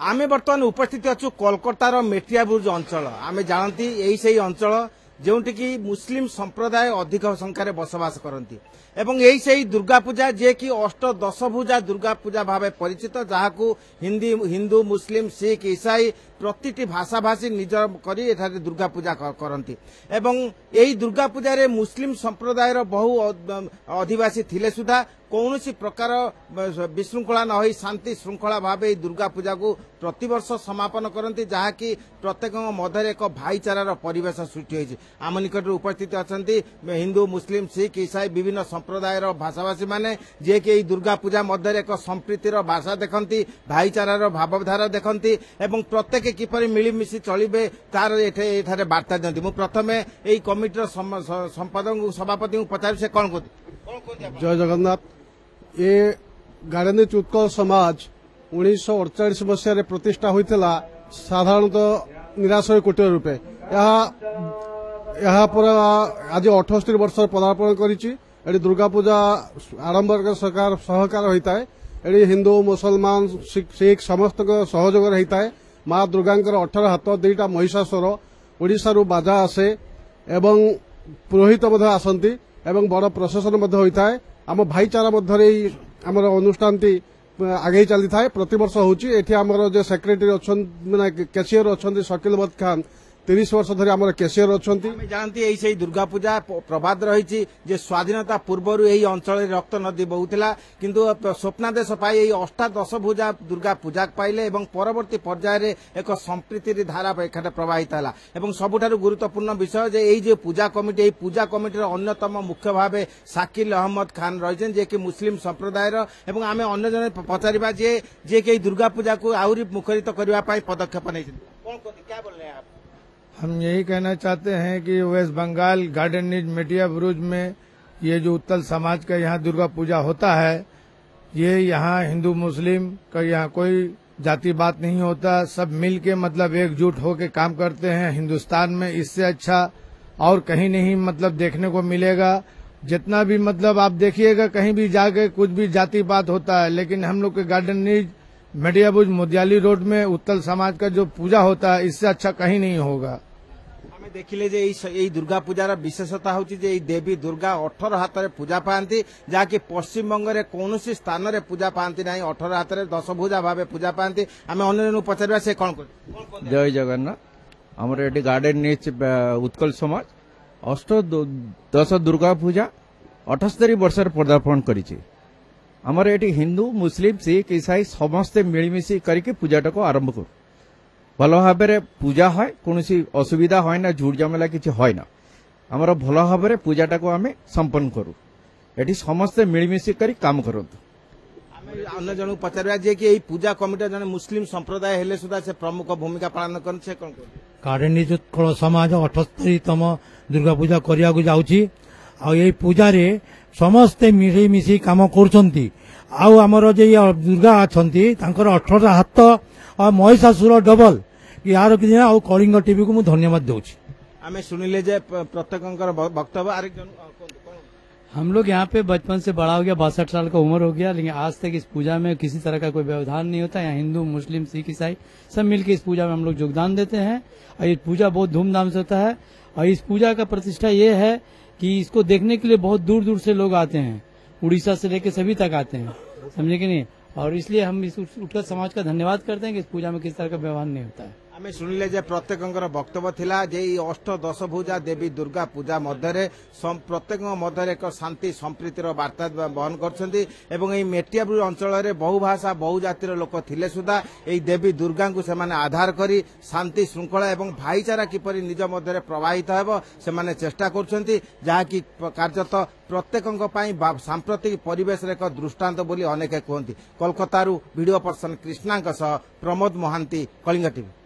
आमे बर्तमान उपस्थित अच्छु कोलकातार मेटियाबुर्ज अंचल आमे जानती यही सही अंचल जोटिकी मुस्लिम संप्रदाय अधिक संख्यार बसवास करती एवं यही सही दुर्गा पूजा जे कि अष्ट दश भुजा दुर्गा पूजा भाव परिचित जहाँ हिंदू मुस्लिम सिख ईसाई प्रति भाषा भाषी निज करी दुर्गा पूजा करती एवं यही दुर्गा पूजा रे मुस्लिम संप्रदायर बहु अधिवासी थिले सुधा कौन प्रकार विशृंखला न हो शांति श्रृंखला भाव दुर्गा पूजा को प्रतिवर्ष समापन करती जहाँकि प्रत्येक मध्य एक भाईचारार परिवेश सृष्टि होती आम निकट उपस्थित अच्छा हिंदू मुस्लिम सिख ईसाई विभिन्न संप्रदायर भाषाभाषी माने जे कि दुर्गा पूजा मध्य एक संप्रीतिर भाषा देखती भाईचारार भावधारा देखती एवं प्रत्येक किपर मिलमिशि चलिबे तार एठारे वार्ता दिखती मु प्रथमे एई कमिटीर संपादक सभापति को पचार से कौन जय जगन्नाथ ये गार्डनिज उत्कल समाज 1948 मसीह प्रतिष्ठा होता साधारणतः 89 कोटी रूपे यहाँ पर आज 78 वर्ष पदार्पण कर दुर्गा पूजा आरंभ सरकार सहकार होता है ये हिंदू मुसलमान सिख समस्त सहयोग होता है माँ दुर्गा 18 हाथ 2टा महिषासुर ओडिशा बाजा आसे एवं पुरोहित आसती एवं बड़ प्रशासन होता है आम भाईचारा मध्य आमर अनुष्ठान आगे चली था प्रतिवर्ष होमर सेक्रेटरी अच्छा माने कैशियर अच्छा शकील अहमद खान 30 वर्ष धरी आम कैशियर अच्छा जानती यही सही दुर्गा पूजा प्रबाद रही स्वाधीनता पूर्वर यही अंचल रक्त नदी बहुला किंतु स्वप्नादेश पाई यही अष्टादश भुजा दुर्गा पूजा पाइले एवं परवर्ती पर्यायर एक संप्रीति धारा एखाने प्रवाहित है सबुठारु गुरुत्वपूर्ण विषय जे यही पूजा कमिटी अन्यतम मुख्य भाव शाकिल अहमद खान रही जे कि मुस्लिम संप्रदायर एवं आम अन्य जन पचारिबा जे कि दुर्गा पूजा को आहरी मुखरित करने पदक्षेप नहीं क्या बोल रहे हैं आप? हम यही कहना चाहते हैं कि वेस्ट बंगाल गार्डनिज मेटियाबुर्ज में ये जो उत्कल समाज का यहाँ दुर्गा पूजा होता है ये यहाँ हिंदू मुस्लिम का यहाँ कोई जाति बात नहीं होता सब मिल के मतलब एकजुट होकर काम करते हैं हिंदुस्तान में इससे अच्छा और कहीं नहीं मतलब देखने को मिलेगा जितना भी मतलब आप देखिएगा कहीं भी जाके कुछ भी जाति बात होता है लेकिन हम लोग के गार्डनिज मेटियाबुर्ज मुदियाली रोड में उत्कल समाज का जो पूजा होता है इससे अच्छा कहीं नहीं होगा हमें देखिले जे यही दुर्गा पूजार विशेषता होची जे देवी दुर्गा 18 हाथ रे पूजा पाती जहाँकि पश्चिम बंग रे कौन स्थान रे पूजा पाती ना 18 हाथ रे 10 भुजा भाव पूजा पाती आम अन्य पचार से कौन कर जय जगन्नाथ आमर ये गार्डनिज उत्कल समाज अष्टदश दुर्गा पूजा 78 वर्ष पदार्पण करिछि आमर ये हिंदू मुस्लिम सिख ईसाई समस्ते मिलमिशि करके पूजाटा को आरंभ करूँ भल भाव पूजा है कौन असुविधा है ना झूठ झमेला किसी है ना आमर भल भाव पूजाटा को आम संपन्न करूँ ये समस्ते मिलमिशि कर काम करूँ अन्य जन पचार जे कि पूजा कमिटी जन मुस्लिम संप्रदाय हेले सुधा से प्रमुख भूमिका पालन कर गार्डनिज उत्कल समाज 78तम दुर्गा पूजा करिया जाउची आ ये पूजा रे समस्ते मिली मिसी काम करुछंती आउ हमर जे दुर्गा अछंती तांकर 18 हाथ और महिषासुर डबल यार कि आ कलिंग टीवी को मु धन्यवाद देउची आमे सुनिले जे प्रत्येककर वक्तव्य आरेक जन हम लोग यहाँ पे बचपन से बड़ा हो गया 62 साल का उम्र हो गया लेकिन आज तक इस पूजा में किसी तरह का कोई व्यवधान नहीं होता यहाँ हिंदू मुस्लिम सिख ईसाई सब मिलकर इस पूजा में हम लोग योगदान देते हैं और ये पूजा बहुत धूमधाम से होता है और इस पूजा का प्रतिष्ठा ये है कि इसको देखने के लिए बहुत दूर दूर से लोग आते हैं उड़ीसा से लेकर सभी तक आते हैं समझे कि नहीं और इसलिए हम इस उत्कल समाज का धन्यवाद करते हैं कि इस पूजा में किस तरह का व्यवहार नहीं होता है आम शुणिले जे प्रत्येक वक्तव्य थिला जे अष्ट दश भुजा देवी दुर्गा पूजा मध्य प्रत्येक मध्य एक शांति संप्रीतिर वार्ता बहन कर मेटियाबुर्ज अंचल बहु भाषा बहु जातिर लोक थिले सुधा यही देवी दुर्गा को सेमाने आधार करी शांति श्रृंखला एवं भाईचारा किपरि निज मध्य प्रवाहित हेब से चेष्टा कर जहाँकि कार्यत प्रत्येक सांप्रतिक परिवेश एक दृष्टांत बोली अनेक कहते Kolkata video person Krishna Pramod Mohanty Kalinga TV.